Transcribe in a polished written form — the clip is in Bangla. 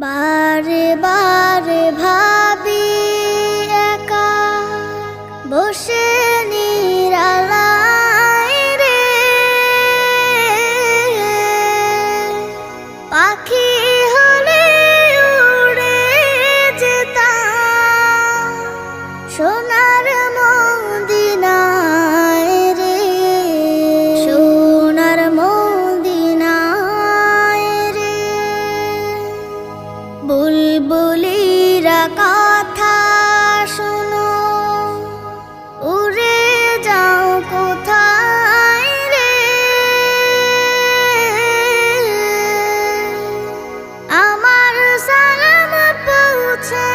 বারে বারে ভাবি একা বসে নিরালায় রে, পাখি হলে উড়ে যেতাম সোনার মদিনায় রে, সোনার মদিনায় রে। বুলবুলিরা কথা শোনো, উড়ে যাও কোথায় রে, আমার সালাম পৌঁছে